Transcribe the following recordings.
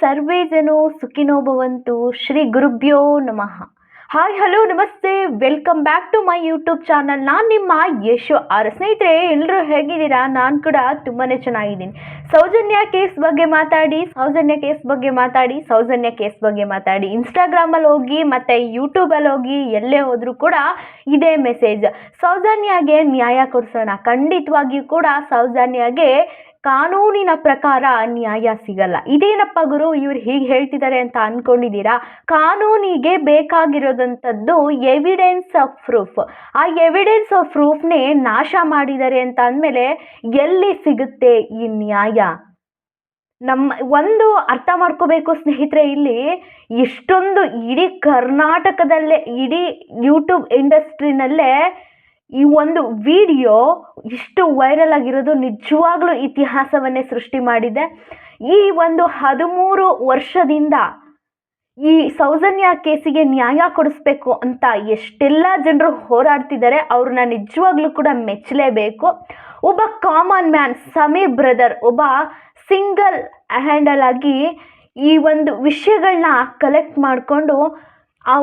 ಸರ್ವೇ ಜನೋ ಸುಖಿನೋ ಭವಂತು. ಶ್ರೀ ಗುರುಭ್ಯೋ ನಮಃ. ಹಾಯ್ ಹಲೋ ನಮಸ್ತೆ, welcome back to my YouTube channel. ನಾನು ನಿಮ್ಮ ಯಶು ಆರ್. ಸ್ನೇಹಿತರೆ, ಎಲ್ಲರೂ ಹೇಗಿದ್ದೀರಾ? ನಾನು ಕೂಡ ತುಂಬಾ ಚೆನ್ನಾಗಿದ್ದೀನಿ. ಸೌಜನ್ಯ ಕೇಸ್ ಬಗ್ಗೆ ಮಾತಾಡಿ ಇನ್ಸ್ಟಾಗ್ರಾಮಲ್ಲಿ ಹೋಗಿ ಮತ್ತು ಯೂಟ್ಯೂಬಲ್ಲಿ ಹೋಗಿ ಎಲ್ಲೇ ಹೋದರೂ ಕೂಡ ಇದೇ ಮೆಸೇಜ್. ಸೌಜನ್ಯಗೆ ನ್ಯಾಯ ಕೊಡಿಸೋಣ. ಖಂಡಿತವಾಗಿಯೂ ಕೂಡ ಸೌಜನ್ಯಗೆ ಕಾನೂನಿನ ಪ್ರಕಾರ ನ್ಯಾಯ ಸಿಗಲ್ಲ. ಇದೇನಪ್ಪ ಗುರು, ಇವ್ರು ಹೀಗೆ ಹೇಳ್ತಿದ್ದಾರೆ ಅಂತ ಅಂದ್ಕೊಂಡಿದ್ದೀರಾ? ಕಾನೂನಿಗೆ ಬೇಕಾಗಿರೋದಂಥದ್ದು ಎವಿಡೆನ್ಸ್ ಆಫ್ ಪ್ರೂಫ್. ಆ ಎವಿಡೆನ್ಸ್ ಆಫ್ ಪ್ರೂಫ್ನೇ ನಾಶ ಮಾಡಿದ್ದಾರೆ ಅಂತ ಅಂದಮೇಲೆ ಎಲ್ಲಿ ಸಿಗುತ್ತೆ ಈ ನ್ಯಾಯ? ಒಂದು ಅರ್ಥ ಮಾಡ್ಕೋಬೇಕು ಸ್ನೇಹಿತರೆ, ಇಲ್ಲಿ ಇಷ್ಟೊಂದು ಇಡೀ ಕರ್ನಾಟಕದಲ್ಲೇ, ಇಡೀ ಯೂಟ್ಯೂಬ್ ಇಂಡಸ್ಟ್ರಿನಲ್ಲೇ ಈ ಒಂದು ವಿಡಿಯೋ ಇಷ್ಟು ವೈರಲ್ ಆಗಿರೋದು ನಿಜವಾಗ್ಲೂ ಇತಿಹಾಸವನ್ನೇ ಸೃಷ್ಟಿ ಮಾಡಿದೆ. ಈ ಒಂದು 13 ವರ್ಷದಿಂದ ಈ ಸೌಜನ್ಯ ಕೇಸಿಗೆ ನ್ಯಾಯ ಕೊಡಿಸ್ಬೇಕು ಅಂತ ಎಷ್ಟೆಲ್ಲ ಜನರು ಹೋರಾಡ್ತಿದ್ದಾರೆ. ಅವ್ರನ್ನ ನಿಜವಾಗ್ಲೂ ಕೂಡ ಮೆಚ್ಚಲೇಬೇಕು. ಒಬ್ಬ ಕಾಮನ್ ಮ್ಯಾನ್, ಸಮೀರ್ ಬ್ರದರ್, ಒಬ್ಬ ಸಿಂಗಲ್ ಹ್ಯಾಂಡಲ್ ಆಗಿ ಈ ಒಂದು ವಿಷಯಗಳನ್ನ ಕಲೆಕ್ಟ್ ಮಾಡಿಕೊಂಡು ಆ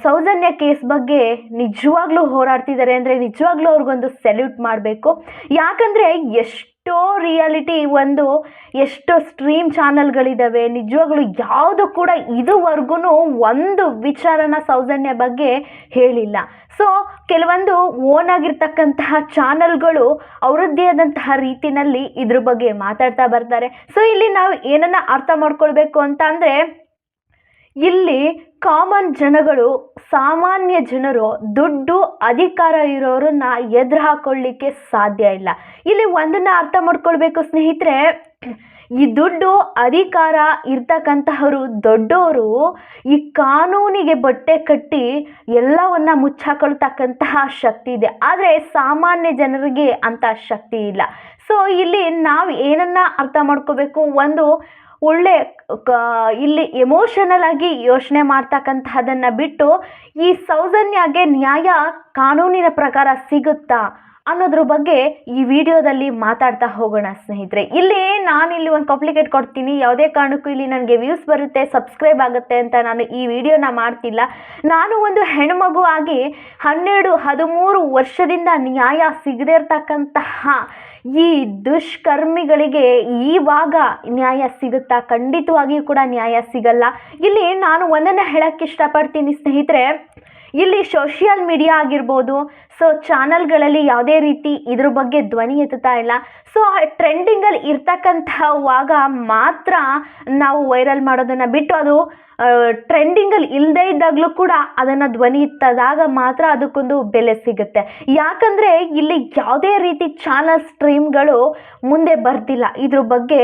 ಸೌಜನ್ಯ ಕೇಸ್ ಬಗ್ಗೆ ನಿಜವಾಗ್ಲೂ ಹೋರಾಡ್ತಿದ್ದಾರೆ ಅಂದರೆ ನಿಜವಾಗ್ಲೂ ಅವ್ರಿಗೊಂದು ಸೆಲ್ಯೂಟ್ ಮಾಡಬೇಕು. ಯಾಕಂದರೆ ಎಷ್ಟೋ ರಿಯಾಲಿಟಿ, ಎಷ್ಟೋ ಸ್ಟ್ರೀಮ್ ಚಾನಲ್ಗಳಿದ್ದಾವೆ, ನಿಜವಾಗ್ಲೂ ಯಾವುದು ಕೂಡ ಇದುವರೆಗೂ ಒಂದು ವಿಚಾರನ ಸೌಜನ್ಯ ಬಗ್ಗೆ ಹೇಳಿಲ್ಲ. ಸೊ ಕೆಲವೊಂದು ಓನ್ ಆಗಿರ್ತಕ್ಕಂತಹ ಚಾನಲ್ಗಳು ಅವರದ್ದೇ ಆದಂತಹ ರೀತಿಯಲ್ಲಿ ಇದ್ರ ಬಗ್ಗೆ ಮಾತಾಡ್ತಾ ಬರ್ತಾರೆ. ಸೊ ಇಲ್ಲಿ ನಾವು ಏನನ್ನ ಅರ್ಥ ಮಾಡ್ಕೊಳ್ಬೇಕು ಅಂತ ಅಂದರೆ, ಇಲ್ಲಿ ಕಾಮನ್ ಜನಗಳು, ಸಾಮಾನ್ಯ ಜನರು, ದುಡ್ಡು ಅಧಿಕಾರ ಇರೋರನ್ನ ಎದುರು ಹಾಕೊಳ್ಳಿಕ್ಕೆ ಸಾಧ್ಯ ಇಲ್ಲ. ಇಲ್ಲಿ ಒಂದನ್ನು ಅರ್ಥ ಮಾಡ್ಕೊಳ್ಬೇಕು ಸ್ನೇಹಿತರೆ, ಈ ದುಡ್ಡು ಅಧಿಕಾರ ಇರ್ತಕ್ಕಂತಹವರು ದೊಡ್ಡವರು ಈ ಕಾನೂನಿಗೆ ಬಟ್ಟೆ ಕಟ್ಟಿ ಎಲ್ಲವನ್ನ ಮುಚ್ಚಾಕೊಳ್ತಕ್ಕಂತಹ ಶಕ್ತಿ ಇದೆ. ಆದರೆ ಸಾಮಾನ್ಯ ಜನರಿಗೆ ಅಂಥ ಶಕ್ತಿ ಇಲ್ಲ. ಸೊ ಇಲ್ಲಿ ನಾವು ಏನನ್ನ ಅರ್ಥ ಮಾಡ್ಕೋಬೇಕು, ಒಳ್ಳೆ ಇಲ್ಲಿ ಎಮೋಷನಲ್ ಆಗಿ ಯೋಚನೆ ಮಾಡ್ತಕ್ಕಂತಹದನ್ನು ಬಿಟ್ಟು ಈ ಸೌಜನ್ಯಗೆ ನ್ಯಾಯ ಕಾನೂನಿನ ಪ್ರಕಾರ ಸಿಗುತ್ತಾ ಅನ್ನೋದ್ರ ಬಗ್ಗೆ ಈ ವಿಡಿಯೋದಲ್ಲಿ ಮಾತಾಡ್ತಾ ಹೋಗೋಣ ಸ್ನೇಹಿತರೆ. ನಾನಿಲ್ಲಿ ಒಂದು ಕಾಂಪ್ಲಿಕೇಟ್ ಕೊಡ್ತೀನಿ. ಯಾವುದೇ ಕಾರಣಕ್ಕೂ ಇಲ್ಲಿ ನನಗೆ ವ್ಯೂಸ್ ಬರುತ್ತೆ, ಸಬ್ಸ್ಕ್ರೈಬ್ ಆಗುತ್ತೆ ಅಂತ ನಾನು ಈ ವಿಡಿಯೋನ ಮಾಡ್ತಿಲ್ಲ. ನಾನು ಒಂದು ಹೆಣ್ಮಗು ಆಗಿ 12-13 ವರ್ಷದಿಂದ ನ್ಯಾಯ ಸಿಗದೇ ಇರ್ತಕ್ಕಂತಹ ಈ ದುಷ್ಕರ್ಮಿಗಳಿಗೆ ಈವಾಗ ನ್ಯಾಯ ಸಿಗುತ್ತಾ? ಖಂಡಿತವಾಗಿಯೂ ಕೂಡ ನ್ಯಾಯ ಸಿಗಲ್ಲ. ಇಲ್ಲಿ ನಾನು ಒಂದನ್ನು ಹೇಳಕ್ಕೆ ಇಷ್ಟಪಡ್ತೀನಿ ಸ್ನೇಹಿತರೆ, ಇಲ್ಲಿ ಸೋಷಿಯಲ್ ಮೀಡಿಯಾ ಆಗಿರ್ಬೋದು, ಸೊ ಚಾನಲ್ಗಳಲ್ಲಿ ಯಾವುದೇ ರೀತಿ ಇದ್ರ ಬಗ್ಗೆ ಧ್ವನಿ ಎತ್ತುತ್ತಾ ಇಲ್ಲ. ಸೊ ಟ್ರೆಂಡಿಂಗಲ್ಲಿ ಇರ್ತಕ್ಕಂಥವಾಗ ಮಾತ್ರ ನಾವು ವೈರಲ್ ಮಾಡೋದನ್ನು ಬಿಟ್ಟು, ಅದು ಟ್ರೆಂಡಿಂಗಲ್ಲಿ ಇಲ್ಲದೇ ಇದ್ದಾಗಲೂ ಕೂಡ ಅದನ್ನು ಧ್ವನಿ ಎತ್ತದಾಗ ಮಾತ್ರ ಅದಕ್ಕೊಂದು ಬೆಲೆ ಸಿಗುತ್ತೆ. ಯಾಕಂದರೆ ಇಲ್ಲಿ ಯಾವುದೇ ರೀತಿ ಚಾನಲ್ ಸ್ಟ್ರೀಮ್ಗಳು ಮುಂದೆ ಬರ್ತಿಲ್ಲ ಇದ್ರ ಬಗ್ಗೆ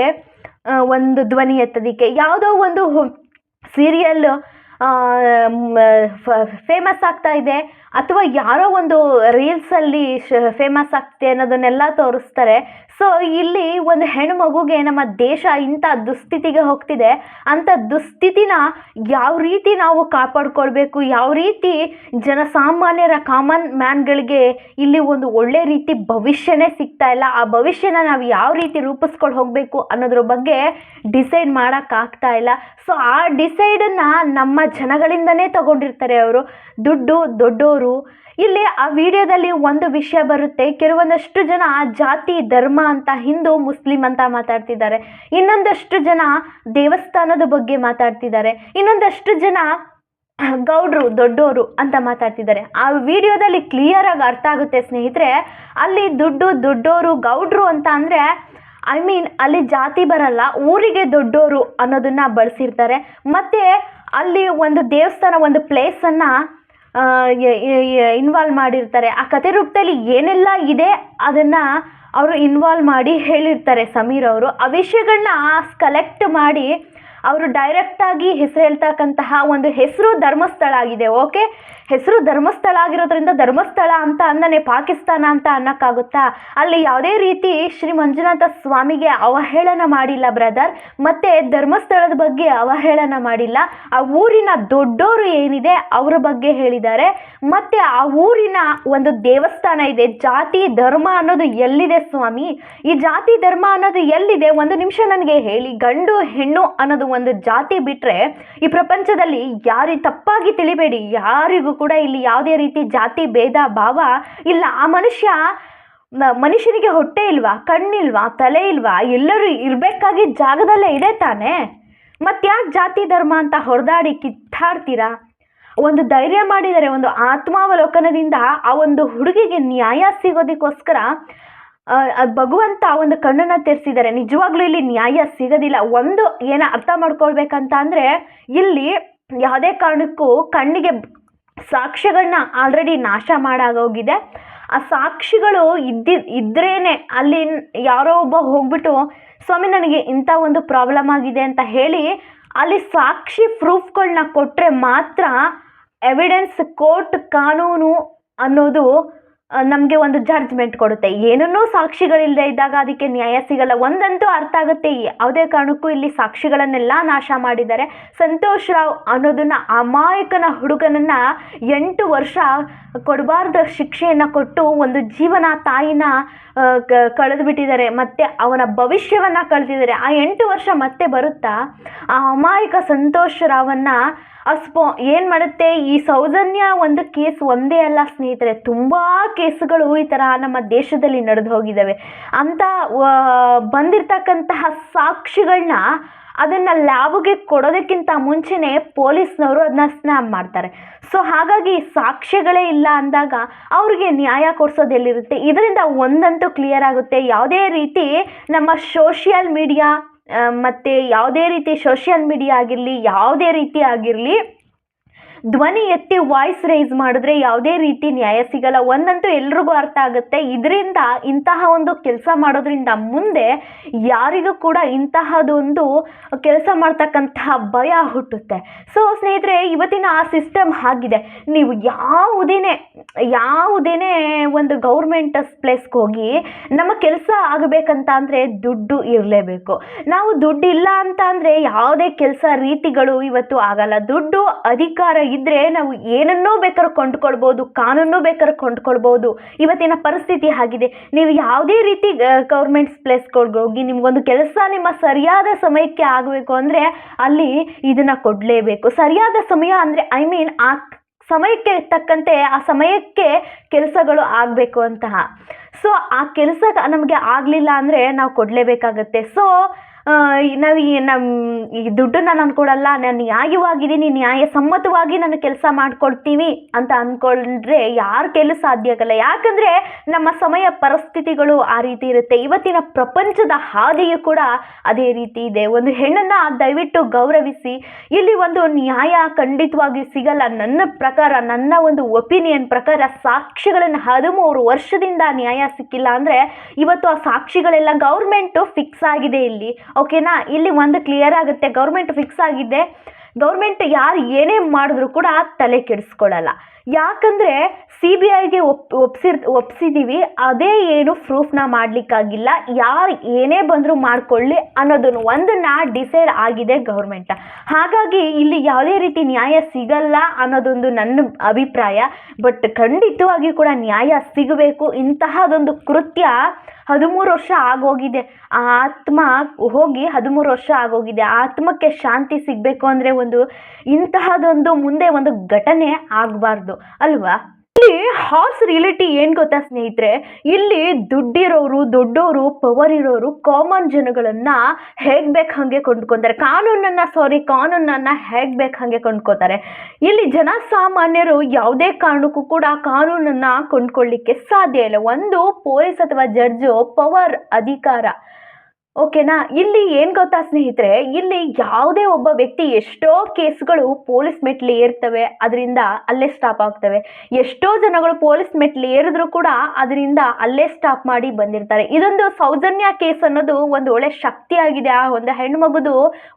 ಒಂದು ಧ್ವನಿ ಎತ್ತೋದಕ್ಕೆ. ಯಾವುದೋ ಒಂದು ಸೀರಿಯಲ್ ಫೇಮಸ್ ಆಗ್ತಾ ಇದೆ, ಅಥವಾ ಯಾರೋ ಒಂದು ರೀಲ್ಸಲ್ಲಿ ಫೇಮಸ್ ಆಗ್ತಿದೆ ಅನ್ನೋದನ್ನೆಲ್ಲ ತೋರಿಸ್ತಾರೆ. ಸೊ ಇಲ್ಲಿ ಒಂದು ಹೆಣ್ಮಗುಗೆ ನಮ್ಮ ದೇಶ ಇಂಥ ದುಸ್ಥಿತಿಗೆ ಹೋಗ್ತಿದೆ, ಅಂಥ ದುಸ್ಥಿತಿನ ಯಾವ ರೀತಿ ನಾವು ಕಾಪಾಡ್ಕೊಳ್ಬೇಕು, ಯಾವ ರೀತಿ ಜನಸಾಮಾನ್ಯರ ಕಾಮನ್ ಮ್ಯಾನ್ಗಳಿಗೆ ಇಲ್ಲಿ ಒಂದು ಒಳ್ಳೆ ರೀತಿ ಭವಿಷ್ಯನೇ ಸಿಗ್ತಾ ಇಲ್ಲ, ಆ ಭವಿಷ್ಯನ ನಾವು ಯಾವ ರೀತಿ ರೂಪಿಸ್ಕೊಂಡು ಹೋಗಬೇಕು ಅನ್ನೋದ್ರ ಬಗ್ಗೆ ಡಿಸೈಡ್ ಮಾಡೋಕ್ಕಾಗ್ತಾ ಇಲ್ಲ. ಸೊ ಆ ಡಿಸೈಡನ್ನು ನಮ್ಮ ಜನಗಳಿಂದನೇ ತಗೊಂಡಿರ್ತಾರೆ ಅವರು, ದೊಡ್ಡೋರು. ಇಲ್ಲಿ ಆ ವಿಡಿಯೋದಲ್ಲಿ ಒಂದು ವಿಷಯ ಬರುತ್ತೆ, ಕೆಲವೊಂದಷ್ಟು ಜನ ಜಾತಿ ಧರ್ಮ ಅಂತ, ಹಿಂದೂ ಮುಸ್ಲಿಂ ಅಂತ ಮಾತಾಡ್ತಿದ್ದಾರೆ, ಇನ್ನೊಂದಷ್ಟು ಜನ ದೇವಸ್ಥಾನದ ಬಗ್ಗೆ ಮಾತಾಡ್ತಿದ್ದಾರೆ, ಇನ್ನೊಂದಷ್ಟು ಜನ ಗೌಡ್ರು ದೊಡ್ಡೋರು ಅಂತ ಮಾತಾಡ್ತಿದ್ದಾರೆ. ಆ ವಿಡಿಯೋದಲ್ಲಿ ಕ್ಲಿಯರ್ ಆಗಿ ಅರ್ಥ ಆಗುತ್ತೆ ಸ್ನೇಹಿತರೆ, ಅಲ್ಲಿ ದೊಡ್ಡೋರು ಗೌಡ್ರು ಅಂತ ಅಂದರೆ ಅಲ್ಲಿ ಜಾತಿ ಬರಲ್ಲ, ಊರಿಗೆ ದೊಡ್ಡೋರು ಅನ್ನೋದನ್ನ ಬಳಸಿರ್ತಾರೆ. ಮತ್ತು ಅಲ್ಲಿ ಒಂದು ದೇವಸ್ಥಾನ, ಒಂದು ಪ್ಲೇಸನ್ನು ಇನ್ವಾಲ್ವ್ ಮಾಡಿರ್ತಾರೆ. ಆ ಕಥೆ ರೂಪದಲ್ಲಿ ಏನೆಲ್ಲ ಇದೆ ಅದನ್ನು ಅವರು ಇನ್ವಾಲ್ವ್ ಮಾಡಿ ಹೇಳಿರ್ತಾರೆ ಸಮೀರ್ ಅವರು. ಆ ವಿಷಯಗಳನ್ನ ಕಲೆಕ್ಟ್ ಮಾಡಿ ಅವರು ಡೈರೆಕ್ಟಾಗಿ ಹೆಸರು ಹೇಳ್ತಕ್ಕಂತಹ ಒಂದು ಹೆಸರು ಧರ್ಮಸ್ಥಳ ಆಗಿದೆ. ಓಕೆ, ಹೆಸರು ಧರ್ಮಸ್ಥಳ ಆಗಿರೋದ್ರಿಂದ ಧರ್ಮಸ್ಥಳ ಅಂತ ಅಂದನೆ ಪಾಕಿಸ್ತಾನ ಅಂತ ಅನ್ನಕ್ಕಾಗುತ್ತಾ? ಅಲ್ಲಿ ಯಾವುದೇ ರೀತಿ ಶ್ರೀ ಮಂಜುನಾಥ ಸ್ವಾಮಿಗೆ ಅವಹೇಳನ ಮಾಡಿಲ್ಲ ಬ್ರದರ್, ಮತ್ತೆ ಧರ್ಮಸ್ಥಳದ ಬಗ್ಗೆ ಅವಹೇಳನ ಮಾಡಿಲ್ಲ. ಆ ಊರಿನ ದೊಡ್ಡೋರು ಏನಿದೆ ಅವರ ಬಗ್ಗೆ ಹೇಳಿದ್ದಾರೆ. ಮತ್ತೆ ಆ ಊರಿನ ಒಂದು ದೇವಸ್ಥಾನ ಇದೆ. ಜಾತಿ ಧರ್ಮ ಅನ್ನೋದು ಎಲ್ಲಿದೆ ಸ್ವಾಮಿ? ಈ ಜಾತಿ ಧರ್ಮ ಅನ್ನೋದು ಎಲ್ಲಿದೆ? ಒಂದು ನಿಮಿಷ ನನಗೆ ಹೇಳಿ. ಗಂಡು ಹೆಣ್ಣು ಅನ್ನೋದು ಒಂದು ಜಾತಿ ಬಿಟ್ರೆ ಈ ಪ್ರಪಂಚದಲ್ಲಿ ತಪ್ಪಾಗಿ ತಿಳಿಬೇಡಿ, ಯಾರಿಗೂ ಕೂಡ ಇಲ್ಲಿ ಯಾವುದೇ ರೀತಿ ಜಾತಿ ಭೇದ ಭಾವ ಇಲ್ಲ. ಆ ಮನುಷ್ಯನಿಗೆ ಹೊಟ್ಟೆ ಇಲ್ವಾ, ಕಣ್ಣಿಲ್ವಾ, ತಲೆ ಇಲ್ವಾ? ಎಲ್ಲರೂ ಇರಬೇಕಾಗಿ ಜಾಗದಲ್ಲೇ ಇದೆ ತಾನೇ. ಮತ್ತ್ಯಾಕೆ ಜಾತಿ ಧರ್ಮ ಅಂತ ಹೊಡೆದಾಡಿ ಕಿತ್ತಾಡ್ತೀರಾ? ಒಂದು ಧೈರ್ಯ ಮಾಡಿದರೆ, ಒಂದು ಆತ್ಮಾವಲೋಕನದಿಂದ ಆ ಒಂದು ಹುಡುಗಿಗೆ ನ್ಯಾಯ ಸಿಗೋದಕ್ಕೋಸ್ಕರ ಭಗವಂತ ಒಂದು ಕಣ್ಣನ್ನು ತೆರೆಸಿದ್ದಾರೆ. ನಿಜವಾಗ್ಲೂ ಇಲ್ಲಿ ನ್ಯಾಯ ಸಿಗೋದಿಲ್ಲ. ಒಂದು ಅರ್ಥ ಮಾಡ್ಕೊಳ್ಬೇಕಂತ ಅಂದರೆ, ಇಲ್ಲಿ ಯಾವುದೇ ಕಾರಣಕ್ಕೂ ಕಣ್ಣಿಗೆ ಸಾಕ್ಷ್ಯಗಳನ್ನ ಆಲ್ರೆಡಿ ನಾಶ ಮಾಡಾಗೋಗಿದೆ. ಆ ಸಾಕ್ಷಿಗಳು ಇದ್ರೇನೆ ಅಲ್ಲಿ ಯಾರೋ ಒಬ್ಬ ಹೋಗ್ಬಿಟ್ಟು ಸ್ವಾಮಿ ನನಗೆ ಇಂಥ ಒಂದು ಪ್ರಾಬ್ಲಮ್ ಆಗಿದೆ ಅಂತ ಹೇಳಿ ಅಲ್ಲಿ ಸಾಕ್ಷಿ ಪ್ರೂಫ್ಗಳನ್ನ ಕೊಟ್ಟರೆ ಮಾತ್ರ ಎವಿಡೆನ್ಸ್, ಕೋರ್ಟ್, ಕಾನೂನು ಅನ್ನೋದು ನಮಗೆ ಒಂದು ಜಡ್ಜ್ಮೆಂಟ್ ಕೊಡುತ್ತೆ. ಏನನ್ನೂ ಸಾಕ್ಷಿಗಳಿಲ್ಲದೆ ಇದ್ದಾಗ ಅದಕ್ಕೆ ನ್ಯಾಯ ಸಿಗಲ್ಲ. ಒಂದಂತೂ ಅರ್ಥ ಆಗುತ್ತೆ, ಯಾವುದೇ ಕಾರಣಕ್ಕೂ ಇಲ್ಲಿ ಸಾಕ್ಷಿಗಳನ್ನೆಲ್ಲ ನಾಶ ಮಾಡಿದ್ದಾರೆ. ಸಂತೋಷ್ ರಾವ್ ಅನ್ನೋದನ್ನ ಅಮಾಯಕನ ಹುಡುಗನನ್ನು 8 ವರ್ಷ ಕೊಡಬಾರ್ದ ಶಿಕ್ಷೆಯನ್ನು ಕೊಟ್ಟು ಒಂದು ಜೀವನ ತಾಯಿನ ಕಳೆದುಬಿಟ್ಟಿದ್ದಾರೆ. ಮತ್ತು ಅವನ ಭವಿಷ್ಯವನ್ನು ಕಳೆದಿದ್ದಾರೆ. ಆ 8 ವರ್ಷ ಮತ್ತೆ ಬರುತ್ತಾ? ಆ ಅಮಾಯಕ ಸಂತೋಷ್ ರಾವನ್ನು ಏನು ಮಾಡುತ್ತೆ? ಈ ಸೌಜನ್ಯ ಒಂದು ಕೇಸ್ ಒಂದೇ ಅಲ್ಲ ಸ್ನೇಹಿತರೆ, ತುಂಬ ಕೇಸುಗಳು ಈ ಥರ ನಮ್ಮ ದೇಶದಲ್ಲಿ ನಡೆದು ಹೋಗಿದ್ದಾವೆ. ಅಂತ ಬಂದಿರತಕ್ಕಂತಹ ಸಾಕ್ಷಿಗಳನ್ನ ಅದನ್ನು ಲ್ಯಾಬ್ಗೆ ಕೊಡೋದಕ್ಕಿಂತ ಮುಂಚೆನೇ ಪೊಲೀಸ್ನವರು ಅದನ್ನ ಸ್ನ್ಯಾಪ್ ಮಾಡ್ತಾರೆ. ಸೊ ಹಾಗಾಗಿ ಸಾಕ್ಷ್ಯಗಳೇ ಇಲ್ಲ ಅಂದಾಗ ಅವ್ರಿಗೆ ನ್ಯಾಯ ಕೊಡಿಸೋದು ಎಲ್ಲಿರುತ್ತೆ? ಇದರಿಂದ ಒಂದಂತೂ ಕ್ಲಿಯರ್ ಆಗುತ್ತೆ, ಯಾವುದೇ ರೀತಿ ನಮ್ಮ ಸೋಷಿಯಲ್ ಮೀಡಿಯಾ ಮತ್ತು ಯಾವುದೇ ರೀತಿ ಸೋಷಿಯಲ್ ಮೀಡಿಯಾ ಆಗಿರಲಿ, ಯಾವುದೇ ರೀತಿ ಆಗಿರಲಿ, ಧ್ವನಿ ಎತ್ತಿ ವಾಯ್ಸ್ ರೈಸ್ ಮಾಡಿದ್ರೆ ಯಾವುದೇ ರೀತಿ ನ್ಯಾಯ ಸಿಗಲ್ಲ. ಒಂದಂತೂ ಎಲ್ರಿಗೂ ಅರ್ಥ ಆಗುತ್ತೆ, ಇದರಿಂದ ಇಂತಹ ಒಂದು ಕೆಲಸ ಮಾಡೋದ್ರಿಂದ ಮುಂದೆ ಯಾರಿಗೂ ಕೂಡ ಇಂತಹದೊಂದು ಕೆಲಸ ಮಾಡ್ತಕ್ಕಂತಹ ಭಯ ಹುಟ್ಟುತ್ತೆ. ಸೊ ಸ್ನೇಹಿತರೆ, ಇವತ್ತಿನ ಆ ಸಿಸ್ಟಮ್ ಆಗಿದೆ. ನೀವು ಯಾವುದೇನೇ ಒಂದು ಗೌರ್ಮೆಂಟ್ ಪ್ಲೇಸ್ಗೆ ಹೋಗಿ ನಮ್ಮ ಕೆಲಸ ಆಗಬೇಕಂತ ಅಂದರೆ ದುಡ್ಡು ಇರಲೇಬೇಕು. ನಾವು ದುಡ್ಡು ಇಲ್ಲ ಅಂತ ಅಂದರೆ ಯಾವುದೇ ಕೆಲಸ ರೀತಿಗಳು ಇವತ್ತು ಆಗಲ್ಲ. ದುಡ್ಡು, ಅಧಿಕಾರ ಇದ್ರೆ ನಾವು ಏನನ್ನೂ ಬೇಕಾದ್ರೂ ಕೊಂಡ್ಕೊಳ್ಬೋದು, ಕಾನೂನು ಬೇಕಾದ್ರೂ ಕೊಂಡ್ಕೊಳ್ಬೋದು. ಇವತ್ತಿನ ಪರಿಸ್ಥಿತಿ ಆಗಿದೆ. ನೀವು ಯಾವುದೇ ರೀತಿ ಗೌರ್ಮೆಂಟ್ ಪ್ಲೇಸ್ಗಳಿಗೆ ಹೋಗಿ ನಿಮ್ಗೊಂದು ಕೆಲಸ ನಿಮ್ಮ ಸರಿಯಾದ ಸಮಯಕ್ಕೆ ಆಗಬೇಕು ಅಂದರೆ ಅಲ್ಲಿ ಇದನ್ನು ಕೊಡಲೇಬೇಕು. ಸರಿಯಾದ ಸಮಯ ಅಂದರೆ ಆ ಸಮಯಕ್ಕೆ ತಕ್ಕಂತೆ ಆ ಸಮಯಕ್ಕೆ ಕೆಲಸಗಳು ಆಗಬೇಕು ಅಂತಹ. ಸೊ ಆ ಕೆಲಸ ನಮಗೆ ಆಗಲಿಲ್ಲ ಅಂದರೆ ನಾವು ಕೊಡಲೇಬೇಕಾಗತ್ತೆ. ಸೊ ನಾವು ಈ ದುಡ್ಡನ್ನು ನಾನು ಕೊಡಲ್ಲ, ನಾನು ನ್ಯಾಯವಾಗಿದ್ದೀನಿ, ನ್ಯಾಯಸಮ್ಮತವಾಗಿ ನಾನು ಕೆಲಸ ಮಾಡಿಕೊಡ್ತೀವಿ ಅಂತ ಅಂದ್ಕೊಂಡ್ರೆ ಯಾರ ಕೆಲಸ ಸಾಧ್ಯ ಆಗಲ್ಲ. ಯಾಕಂದರೆ ನಮ್ಮ ಸಮಯ ಪರಿಸ್ಥಿತಿಗಳು ಆ ರೀತಿ ಇರುತ್ತೆ. ಇವತ್ತಿನ ಪ್ರಪಂಚದ ಹಾದಿಯು ಕೂಡ ಅದೇ ರೀತಿ ಇದೆ. ಒಂದು ಹೆಣ್ಣನ್ನು ದಯವಿಟ್ಟು ಗೌರವಿಸಿ. ಇಲ್ಲಿ ಒಂದು ನ್ಯಾಯ ಖಂಡಿತವಾಗಿಯೂ ಸಿಗಲ್ಲ. ನನ್ನ ಪ್ರಕಾರ, ನನ್ನ ಒಂದು ಒಪಿನಿಯನ್ ಪ್ರಕಾರ, ಸಾಕ್ಷಿಗಳನ್ನು 13 ವರ್ಷದಿಂದ ನ್ಯಾಯ ಸಿಕ್ಕಿಲ್ಲ ಅಂದರೆ ಇವತ್ತು ಆ ಸಾಕ್ಷಿಗಳೆಲ್ಲ ಗೌರ್ಮೆಂಟು ಫಿಕ್ಸ್ ಆಗಿದೆ ಇಲ್ಲಿ. ಓಕೆನಾ? ಇಲ್ಲಿ ಒಂದು ಕ್ಲಿಯರ್ ಆಗುತ್ತೆ, ಗೌರ್ಮೆಂಟ್ ಫಿಕ್ಸ್ ಆಗಿದೆ. ಗೌರ್ಮೆಂಟ್ ಯಾರು ಏನೇ ಮಾಡಿದ್ರು ಕೂಡ ತಲೆ ಕೆಡಿಸ್ಕೊಳ್ಳಲ್ಲ. ಯಾಕಂದರೆ CBIಗೆ ಒಪ್ಸಿದ್ದೀವಿ, ಅದೇ ಏನು ಪ್ರೂಫ್ನ ಮಾಡಲಿಕ್ಕಾಗಿಲ್ಲ. ಯಾರು ಏನೇ ಬಂದರೂ ಮಾಡಿಕೊಳ್ಳಿ ಅನ್ನೋದನ್ನು ಒಂದನ್ನು ಡಿಸೈಡ್ ಆಗಿದೆ ಗೌರ್ಮೆಂಟ್. ಹಾಗಾಗಿ ಇಲ್ಲಿ ಯಾವುದೇ ರೀತಿ ನ್ಯಾಯ ಸಿಗಲ್ಲ ಅನ್ನೋದೊಂದು ನನ್ನ ಅಭಿಪ್ರಾಯ. ಬಟ್ ಖಂಡಿತವಾಗಿಯೂ ಕೂಡ ನ್ಯಾಯ ಸಿಗಬೇಕು. ಇಂತಹದೊಂದು ಕೃತ್ಯ 13 ವರ್ಷ ಆಗೋಗಿದೆ. ಆ ಆತ್ಮ ಹೋಗಿ 13 ವರ್ಷ ಆಗೋಗಿದೆ. ಆ ಆತ್ಮಕ್ಕೆ ಶಾಂತಿ ಸಿಗಬೇಕು ಅಂದರೆ ಇಂತಹದೊಂದು ಮುಂದೆ ಒಂದು ಘಟನೆ ಆಗಬಾರ್ದು ಅಲ್ವಾ? ಇಲ್ಲಿ ಹಾರ್ಸ್ ರಿಯಾಲಿಟಿ ಏನು ಗೊತ್ತಾ ಸ್ನೇಹಿತರೆ? ಇಲ್ಲಿ ದುಡ್ಡಿರೋರು, ದೊಡ್ಡೋರು, ಪವರ್ ಇರೋರು ಕಾಮನ್ ಜನಗಳನ್ನು ಹೇಗೆ ಬೇಕು ಹಾಗೆ ಕೊಂಡ್ಕೊತಾರೆ. ಕಾನೂನನ್ನು ಹೇಗೆ ಬೇಕು ಹಾಗೆ ಕೊಂಡ್ಕೋತಾರೆ. ಇಲ್ಲಿ ಜನಸಾಮಾನ್ಯರು ಯಾವುದೇ ಕಾರಣಕ್ಕೂ ಕೂಡ ಕಾನೂನನ್ನು ಕೊಂಡ್ಕೊಳ್ಳಿಕ್ಕೆ ಸಾಧ್ಯ ಇಲ್ಲ. ಒಂದು ಪೊಲೀಸ್ ಅಥವಾ ಜಡ್ಜು ಪವರ್, ಅಧಿಕಾರ ಓಕೆನಾ. ಇಲ್ಲಿ ಏನು ಗೊತ್ತಾ ಸ್ನೇಹಿತರೆ, ಇಲ್ಲಿ ಯಾವುದೇ ಒಬ್ಬ ವ್ಯಕ್ತಿ ಎಷ್ಟೋ ಕೇಸ್ಗಳು ಪೊಲೀಸ್ ಮೆಟ್ಲು ಏರ್ತವೆ, ಅದರಿಂದ ಅಲ್ಲೇ ಸ್ಟಾಪ್ ಆಗ್ತವೆ. ಎಷ್ಟೋ ಜನಗಳು ಪೊಲೀಸ್ ಮೆಟ್ಲು ಏರಿದ್ರು ಕೂಡ ಅದರಿಂದ ಅಲ್ಲೇ ಸ್ಟಾಪ್ ಮಾಡಿ ಬಂದಿರ್ತಾರೆ. ಇದೊಂದು ಸೌಜನ್ಯ ಕೇಸ್ ಅನ್ನೋದು ಒಂದು ಒಳ್ಳೆ ಶಕ್ತಿಯಾಗಿದೆ, ಆ ಒಂದು ಹೆಣ್ಮಗುದು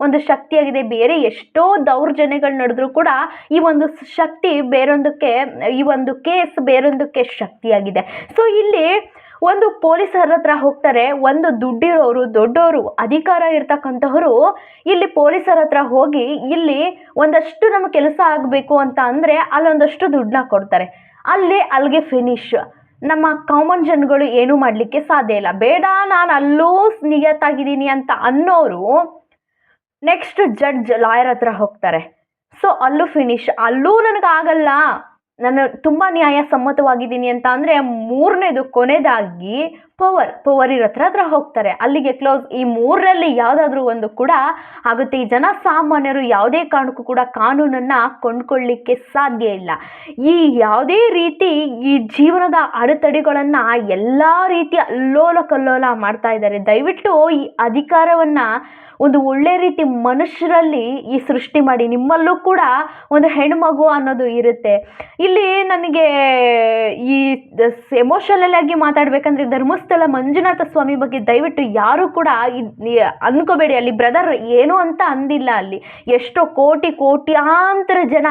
ಒಂದು ಶಕ್ತಿಯಾಗಿದೆ. ಬೇರೆ ಎಷ್ಟೋ ದೌರ್ಜನ್ಯಗಳು ನಡೆದ್ರು ಕೂಡ ಈ ಒಂದು ಶಕ್ತಿ ಬೇರೊಂದಕ್ಕೆ, ಈ ಒಂದು ಕೇಸ್ ಬೇರೊಂದಕ್ಕೆ ಶಕ್ತಿಯಾಗಿದೆ. ಸೊ ಇಲ್ಲಿ ಒಂದು ಪೊಲೀಸರ ಹತ್ರ ಹೋಗ್ತಾರೆ, ಒಂದು ದುಡ್ಡಿರೋರು, ದೊಡ್ಡವರು, ಅಧಿಕಾರ ಇರ್ತಕ್ಕಂಥವ್ರು ಇಲ್ಲಿ ಪೊಲೀಸರ ಹತ್ರ ಹೋಗಿ ಇಲ್ಲಿ ಒಂದಷ್ಟು ನಮ್ಮ ಕೆಲಸ ಆಗಬೇಕು ಅಂತ ಅಂದರೆ ಅಲ್ಲೊಂದಷ್ಟು ದುಡ್ಡನ್ನ ಕೊಡ್ತಾರೆ. ಅಲ್ಲಿಗೆ ಫಿನಿಶ್. ನಮ್ಮ ಕಾಮನ್ ಜನಗಳು ಏನೂ ಮಾಡಲಿಕ್ಕೆ ಸಾಧ್ಯ ಇಲ್ಲ. ಬೇಡ ನಾನು ಅಲ್ಲೂ ನಿಯತ್ತಾಗಿದ್ದೀನಿ ಅಂತ ಅನ್ನೋರು ನೆಕ್ಸ್ಟ್ ಜಡ್ಜ್, ಲಾಯರ್ ಹತ್ರ ಹೋಗ್ತಾರೆ. ಸೊ ಅಲ್ಲೂ ಫಿನಿಶ್. ಅಲ್ಲೂ ನನಗಾಗಲ್ಲ, ನಾನು ತುಂಬ ನ್ಯಾಯಸಮ್ಮತವಾಗಿದ್ದೀನಿ ಅಂತ ಅಂದರೆ ಮೂರನೇದು ಕೊನೆಯದಾಗಿ ಪವರ್ ಇರೋ ಹತ್ರ ಹೋಗ್ತಾರೆ. ಅಲ್ಲಿಗೆ ಕ್ಲೋಸ್. ಈ ಮೂರರಲ್ಲಿ ಯಾವುದಾದ್ರೂ ಒಂದು ಕೂಡ ಆಗುತ್ತೆ. ಈ ಜನ ಸಾಮಾನ್ಯರು ಯಾವುದೇ ಕಾರಣಕ್ಕೂ ಕೂಡ ಕಾನೂನನ್ನು ಕೊಂಡ್ಕೊಳ್ಳಿಕ್ಕೆ ಸಾಧ್ಯ ಇಲ್ಲ. ಈ ಯಾವುದೇ ರೀತಿ ಈ ಜೀವನದ ಅಡೆತಡೆಗಳನ್ನು ಎಲ್ಲ ರೀತಿಯ ಅಲ್ಲೋಲ ಕಲ್ಲೋಲ ಮಾಡ್ತಾ ಇದ್ದಾರೆ. ದಯವಿಟ್ಟು ಈ ಅಧಿಕಾರವನ್ನು ಒಂದು ಒಳ್ಳೆ ರೀತಿ ಮನುಷ್ಯರಲ್ಲಿ ಈ ಸೃಷ್ಟಿ ಮಾಡಿ. ನಿಮ್ಮಲ್ಲೂ ಕೂಡ ಒಂದು ಹೆಣ್ಮಗು ಅನ್ನೋದು ಇರುತ್ತೆ. ಇಲ್ಲಿ ನನಗೆ ಈ ಎಮೋಷನಲ್ ಆಗಿ ಮಾತಾಡಬೇಕಂದ್ರೆ ಧರ್ಮಸ್ಥಳ ಮಂಜುನಾಥ ಸ್ವಾಮಿ ಬಗ್ಗೆ ದಯವಿಟ್ಟು ಯಾರು ಕೂಡ ಅನ್ಕೋಬೇಡಿ. ಅಲ್ಲಿ ಬ್ರದರ್ ಏನು ಅಂತ ಅಂದಿಲ್ಲ. ಅಲ್ಲಿ ಎಷ್ಟೋ ಕೋಟ್ಯಾಂತರ ಜನ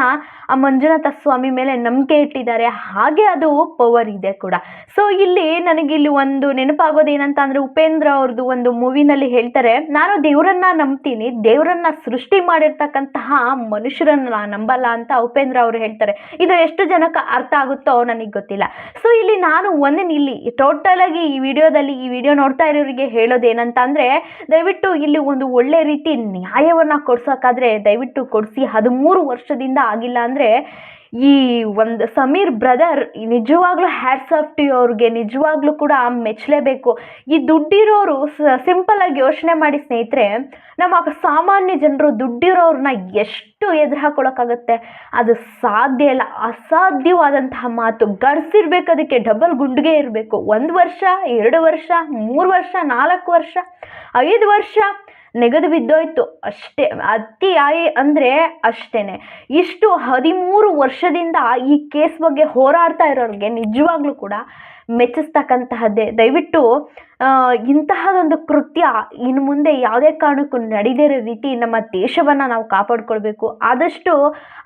ಆ ಮಂಜುನಾಥ ಸ್ವಾಮಿ ಮೇಲೆ ನಂಬಿಕೆ ಇಟ್ಟಿದ್ದಾರೆ. ಹಾಗೆ ಅದು ಪವರ್ ಇದೆ ಕೂಡ. ಸೊ ಇಲ್ಲಿ ನನಗಿಲ್ಲಿ ಒಂದು ನೆನಪಾಗೋದೇನಂತ ಅಂದರೆ ಉಪೇಂದ್ರ ಅವ್ರದ್ದು ಒಂದು ಮೂವಿನಲ್ಲಿ ಹೇಳ್ತಾರೆ, ನಾನು ದೇವರನ್ನ ನಂಬ್ತೀನಿ, ದೇವರನ್ನ ಸೃಷ್ಟಿ ಮಾಡಿರ್ತಕ್ಕಂತಹ ಮನುಷ್ಯರನ್ನ ನಂಬಲ್ಲ ಅಂತ ಉಪೇಂದ್ರ ಅವರು ಹೇಳ್ತಾರೆ. ಇದು ಎಷ್ಟು ಜನಕ್ಕೆ ಅರ್ಥ ಆಗುತ್ತೋ ನನಗೆ ಗೊತ್ತಿಲ್ಲ. ಸೊ ಇಲ್ಲಿ ನಾನು ಇಲ್ಲಿ ಟೋಟಲ್ ಆಗಿ ಈ ವಿಡಿಯೋ ನೋಡ್ತಾ ಇರೋರಿಗೆ ಹೇಳೋದೇನಂತ ಅಂದರೆ, ದಯವಿಟ್ಟು ಇಲ್ಲಿ ಒಂದು ಒಳ್ಳೆ ರೀತಿ ನ್ಯಾಯವನ್ನು ಕೊಡ್ಸೋಕ್ಕಾದ್ರೆ ದಯವಿಟ್ಟು ಕೊಡಿಸಿ. 13 ವರ್ಷದಿಂದ ಆಗಿಲ್ಲ ಅಂದರೆ ಈ ಒಂದು ಸಮೀರ್ ಬ್ರದರ್ ನಿಜವಾಗ್ಲೂ ಹ್ಯಾಟ್ಸ್ ಆಫ್ ಟು ಅವ್ರಿಗೆ ನಿಜವಾಗ್ಲೂ ಕೂಡ ಮೆಚ್ಚಲೇಬೇಕು. ಈ ದುಡ್ಡಿರೋರು ಸಿಂಪಲ್ ಆಗಿ ಯೋಚನೆ ಮಾಡಿ ಸ್ನೇಹಿತರೆ, ನಮ್ಮ ಸಾಮಾನ್ಯ ಜನರು ದುಡ್ಡಿರೋರನ್ನ ಎಷ್ಟು ಎದುರು ಹಾಕೊಳ್ಳೋಕ್ಕಾಗತ್ತೆ? ಅದು ಸಾಧ್ಯ ಇಲ್ಲ, ಅಸಾಧ್ಯವಾದಂತಹ ಮಾತು. ಗಡ್ಸಿರ್ಬೇಕು, ಅದಕ್ಕೆ ಡಬಲ್ ಗುಂಡಿಗೆ ಇರಬೇಕು. 1 ವರ್ಷ, 2 ವರ್ಷ, 3 ವರ್ಷ, 4 ವರ್ಷ, 5 ವರ್ಷ ನೆಗೆದು ಬಿದ್ದೋಯ್ತು ಅಷ್ಟೇ. ಅತಿಯಾಗಿ ಅಂದರೆ ಅಷ್ಟೇನೆ. ಇಷ್ಟು 13 ವರ್ಷದಿಂದ ಈ ಕೇಸ್ ಬಗ್ಗೆ ಹೋರಾಡ್ತಾ ಇರೋರಿಗೆ ನಿಜವಾಗ್ಲೂ ಕೂಡ ಮೆಚ್ಚಿಸ್ತಕ್ಕಂತಹದ್ದೇ. ದಯವಿಟ್ಟು ಇಂತಹದೊಂದು ಕೃತ್ಯ ಇನ್ನು ಮುಂದೆ ಯಾವುದೇ ಕಾರಣಕ್ಕೂ ನಡೆದಿರೋ ರೀತಿ ನಮ್ಮ ದೇಶವನ್ನು ನಾವು ಕಾಪಾಡ್ಕೊಳ್ಬೇಕು. ಆದಷ್ಟು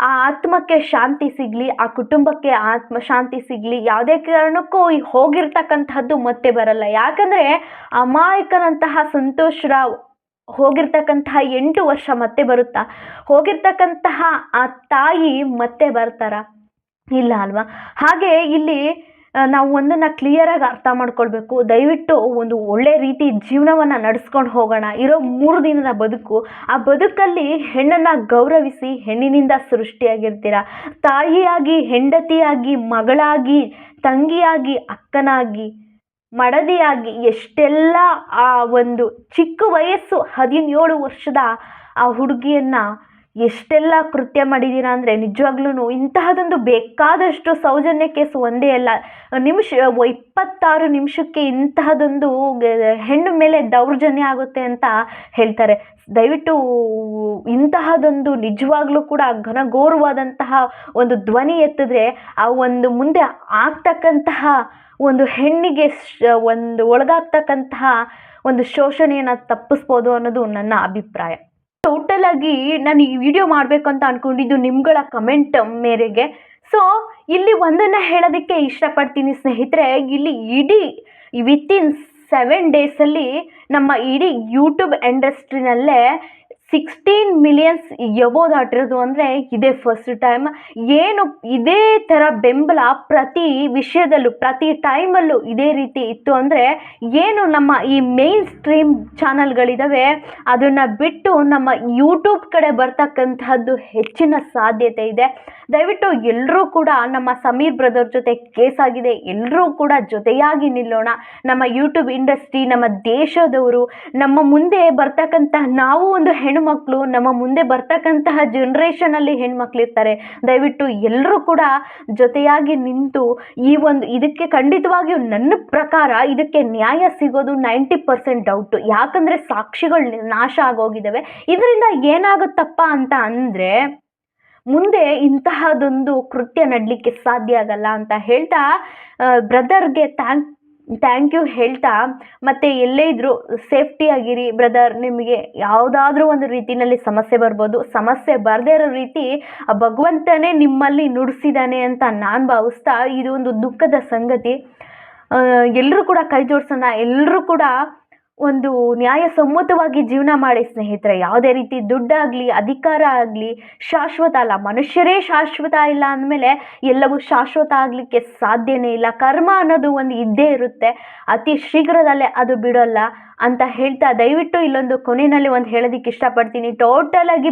ಆ ಆತ್ಮಕ್ಕೆ ಶಾಂತಿ ಸಿಗಲಿ, ಆ ಕುಟುಂಬಕ್ಕೆ ಆತ್ಮ ಶಾಂತಿ ಸಿಗಲಿ. ಯಾವುದೇ ಕಾರಣಕ್ಕೂ ಹೋಗಿರ್ತಕ್ಕಂತಹದ್ದು ಮತ್ತೆ ಬರಲ್ಲ. ಯಾಕಂದರೆ ಅಮಾಯಕನಂತಹ ಸಂತೋಷ್ ರಾವ್ ಹೋಗಿರ್ತಕ್ಕಂತಹ 8 ವರ್ಷ ಮತ್ತೆ ಬರುತ್ತಾ? ಹೋಗಿರ್ತಕ್ಕಂತಹ ಆ ತಾಯಿ ಮತ್ತೆ ಬರ್ತಾರ? ಇಲ್ಲ ಅಲ್ವಾ? ಹಾಗೆ ಇಲ್ಲಿ ನಾವು ಒಂದನ್ನು ಕ್ಲಿಯರಾಗಿ ಅರ್ಥ ಮಾಡ್ಕೊಳ್ಬೇಕು. ದಯವಿಟ್ಟು ಒಂದು ಒಳ್ಳೆ ರೀತಿ ಜೀವನವನ್ನು ನಡೆಸ್ಕೊಂಡು ಹೋಗೋಣ. ಇರೋ 3 ದಿನದ ಬದುಕು, ಆ ಬದುಕಲ್ಲಿ ಹೆಣ್ಣನ್ನು ಗೌರವಿಸಿ. ಹೆಣ್ಣಿನಿಂದ ಸೃಷ್ಟಿಯಾಗಿರ್ತೀರ. ತಾಯಿಯಾಗಿ, ಹೆಂಡತಿಯಾಗಿ, ಮಗಳಾಗಿ, ತಂಗಿಯಾಗಿ, ಅಕ್ಕನಾಗಿ, ಮಡದಿಯಾಗಿ ಎಷ್ಟೆಲ್ಲ ಆ ಒಂದು ಚಿಕ್ಕ ವಯಸ್ಸು 17 ವರ್ಷದ ಆ ಹುಡುಗಿಯನ್ನು ಎಷ್ಟೆಲ್ಲ ಕೃತ್ಯ ಮಾಡಿದ್ದೀರಾ ಅಂದರೆ ನಿಜವಾಗ್ಲೂ ಇಂತಹದೊಂದು ಬೇಕಾದಷ್ಟು ಸೌಜನ್ಯ ಕೇಸು ಒಂದೇ ಅಲ್ಲ. 26 ನಿಮಿಷಕ್ಕೆ ಇಂತಹದೊಂದು ಹೆಣ್ಣು ಮೇಲೆ ದೌರ್ಜನ್ಯ ಆಗುತ್ತೆ ಅಂತ ಹೇಳ್ತಾರೆ. ದಯವಿಟ್ಟು ಇಂತಹದೊಂದು ನಿಜವಾಗ್ಲೂ ಕೂಡ ಘನಘೋರವಾದಂತಹ ಒಂದು ಧ್ವನಿ ಎತ್ತಿದ್ರೆ ಆ ಒಂದು ಮುಂದೆ ಆಗ್ತಕ್ಕಂತಹ ಒಂದು ಹೆಣ್ಣಿಗೆ ಒಂದು ಒಳಗಾಗ್ತಕ್ಕಂತಹ ಒಂದು ಶೋಷಣೆಯನ್ನು ತಪ್ಪಿಸ್ಬೋದು ಅನ್ನೋದು ನನ್ನ ಅಭಿಪ್ರಾಯ. ಟೋಟಲ್ ಆಗಿ ನಾನು ಈ ವಿಡಿಯೋ ಮಾಡಬೇಕು ಅಂತ ಅಂದ್ಕೊಂಡಿದ್ದು ನಿಮ್ಗಳ ಕಮೆಂಟ್ ಮೇರೆಗೆ. ಸೊ ಇಲ್ಲಿ ಒಂದನ್ನು ಹೇಳೋದಕ್ಕೆ ಇಷ್ಟಪಡ್ತೀನಿ ಸ್ನೇಹಿತರೆ, ಇಲ್ಲಿ ಇಡೀ ವಿತಿನ್ 7 ಡೇಸಲ್ಲಿ ನಮ್ಮ ಇಡೀ ಯೂಟ್ಯೂಬ್ ಇಂಡಸ್ಟ್ರಿನಲ್ಲೇ 16 ಮಿಲಿಯನ್ಸ್ ಎಬೋ ದಾಟಿರೋದು ಅಂದರೆ ಇದೇ ಫಸ್ಟ್ ಟೈಮ್. ಏನು ಇದೇ ಥರ ಬೆಂಬಲ ಪ್ರತಿ ವಿಷಯದಲ್ಲೂ ಪ್ರತಿ ಟೈಮಲ್ಲೂ ಇದೇ ರೀತಿ ಇತ್ತು ಅಂದರೆ ಏನು ನಮ್ಮ ಈ ಮೇನ್ ಸ್ಟ್ರೀಮ್ ಚಾನಲ್ಗಳಿದ್ದಾವೆ ಅದನ್ನು ಬಿಟ್ಟು ನಮ್ಮ ಯೂಟ್ಯೂಬ್ ಕಡೆ ಬರ್ತಕ್ಕಂತಹದ್ದು ಹೆಚ್ಚಿನ ಸಾಧ್ಯತೆ ಇದೆ. ದಯವಿಟ್ಟು ಎಲ್ಲರೂ ಕೂಡ ನಮ್ಮ ಸಮೀರ್ ಬ್ರದರ್ ಜೊತೆ ಕೇಸ್ ಆಗಿದೆ, ಎಲ್ಲರೂ ಕೂಡ ಜೊತೆಯಾಗಿ ನಿಲ್ಲೋಣ. ನಮ್ಮ ಯೂಟ್ಯೂಬ್ ಇಂಡಸ್ಟ್ರಿ, ನಮ್ಮ ದೇಶದವರು, ನಮ್ಮ ಮುಂದೆ ಬರ್ತಕ್ಕಂತಹ ನಾವು ಒಂದು ಹೆಣ್ಣು ಹೆಣ್ಣುಮಕ್ಕಳು, ನಮ್ಮ ಮುಂದೆ ಬರ್ತಕ್ಕಂತಹ ಜನ್ರೇಷನಲ್ಲಿ ಹೆಣ್ಮಕ್ಳಿರ್ತಾರೆ. ದಯವಿಟ್ಟು ಎಲ್ಲರೂ ಕೂಡ ಜೊತೆಯಾಗಿ ನಿಂತು ಇದಕ್ಕೆ ಖಂಡಿತವಾಗಿಯೂ ನನ್ನ ಪ್ರಕಾರ ಇದಕ್ಕೆ ನ್ಯಾಯ ಸಿಗೋದು 90% ಡೌಟು. ಯಾಕಂದರೆ ಸಾಕ್ಷಿಗಳು ನಾಶ ಆಗೋಗಿದ್ದಾವೆ. ಇದರಿಂದ ಏನಾಗುತ್ತಪ್ಪ ಅಂತ ಅಂದರೆ ಮುಂದೆ ಇಂತಹದೊಂದು ಕೃತ್ಯ ನಡಲಿಕ್ಕೆ ಸಾಧ್ಯ ಆಗಲ್ಲ ಅಂತ ಹೇಳ್ತಾ ಬ್ರದರ್ಗೆ ಥ್ಯಾಂಕ್ ಯು ಹೇಳ್ತಾ, ಮತ್ತೆ ಎಲ್ಲೇ ಇದ್ರೂ ಸೇಫ್ಟಿ ಆಗಿರಿ ಬ್ರದರ್. ನಿಮಗೆ ಯಾವುದಾದ್ರೂ ಒಂದು ರೀತಿಯಲ್ಲಿ ಸಮಸ್ಯೆ ಬರ್ಬೋದು. ಸಮಸ್ಯೆ ಬರದೇ ಇರೋ ರೀತಿ ಆ ಭಗವಂತನೇ ನಿಮ್ಮಲ್ಲಿ ನುಡಿಸಿದ್ದಾನೆ ಅಂತ ನಾನು ಭಾವಿಸ್ತಾ, ಇದು ಒಂದು ದುಃಖದ ಸಂಗತಿ. ಎಲ್ಲರೂ ಕೂಡ ಕೈ ಜೋಡಿಸೋಣ, ಎಲ್ಲರೂ ಕೂಡ ಒಂದು ನ್ಯಾಯಸಮ್ಮತವಾಗಿ ಜೀವನ ಮಾಡಿ ಸ್ನೇಹಿತರೆ. ಯಾವುದೇ ರೀತಿ ದುಡ್ಡಾಗಲಿ ಅಧಿಕಾರ ಆಗಲಿ ಶಾಶ್ವತ ಅಲ್ಲ. ಮನುಷ್ಯರೇ ಶಾಶ್ವತ ಇಲ್ಲ ಅಂದಮೇಲೆ ಎಲ್ಲವೂ ಶಾಶ್ವತ ಆಗಲಿಕ್ಕೆ ಸಾಧ್ಯನೇ ಇಲ್ಲ. ಕರ್ಮ ಅನ್ನೋದು ಒಂದು ಇದ್ದೇ ಇರುತ್ತೆ, ಅತಿ ಶೀಘ್ರದಲ್ಲೇ ಅದು ಬಿಡೋಲ್ಲ ಅಂತ ಹೇಳ್ತಾ, ದಯವಿಟ್ಟು ಇಲ್ಲೊಂದು ಕೊನೆಯಲ್ಲಿ ಒಂದು ಹೇಳೋದಕ್ಕೆ ಇಷ್ಟಪಡ್ತೀನಿ. ಟೋಟಲಾಗಿ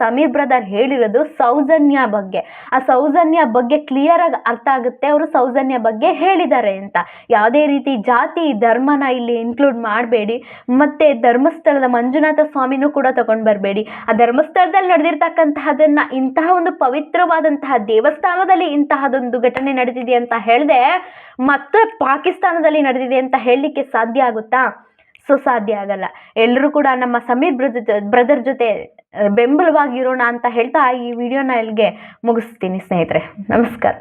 ಸಮೀರ್ ಬ್ರದರ್ ಹೇಳಿರೋದು ಸೌಜನ್ಯ ಬಗ್ಗೆ. ಆ ಸೌಜನ್ಯ ಬಗ್ಗೆ ಕ್ಲಿಯರಾಗಿ ಅರ್ಥ ಆಗುತ್ತೆ, ಅವರು ಸೌಜನ್ಯ ಬಗ್ಗೆ ಹೇಳಿದ್ದಾರೆ ಅಂತ. ಯಾವುದೇ ರೀತಿ ಜಾತಿ ಧರ್ಮನ ಇಲ್ಲಿ ಇನ್ಕ್ಲೂಡ್ ಮಾಡಬೇಡಿ. ಮತ್ತು ಧರ್ಮಸ್ಥಳದ ಮಂಜುನಾಥ ಸ್ವಾಮಿನೂ ಕೂಡ ತಗೊಂಡು ಬರಬೇಡಿ. ಆ ಧರ್ಮಸ್ಥಳದಲ್ಲಿ ನಡೆದಿರ್ತಕ್ಕಂತಹದನ್ನು, ಇಂತಹ ಒಂದು ಪವಿತ್ರವಾದಂತಹ ದೇವಸ್ಥಾನದಲ್ಲಿ ಇಂತಹದೊಂದು ಘಟನೆ ನಡೆದಿದೆ ಅಂತ ಹೇಳಿದೆ, ಮತ್ತೆ ಪಾಕಿಸ್ತಾನದಲ್ಲಿ ನಡೆದಿದೆ ಅಂತ ಹೇಳಲಿಕ್ಕೆ ಸಾಧ್ಯ ಆಗುತ್ತಾ? ಸಾಧ್ಯ ಆಗಲ್ಲ. ಎಲ್ಲರೂ ಕೂಡ ನಮ್ಮ ಸಮೀರ್ ಬ್ರದರ್ ಜೊತೆ ಬೆಂಬಲವಾಗಿರೋಣ ಅಂತ ಹೇಳ್ತಾ ಈ ವಿಡಿಯೋನ ಇಲ್ಲಿಗೆ ಮುಗಿಸ್ತೀನಿ ಸ್ನೇಹಿತರೆ. ನಮಸ್ಕಾರ.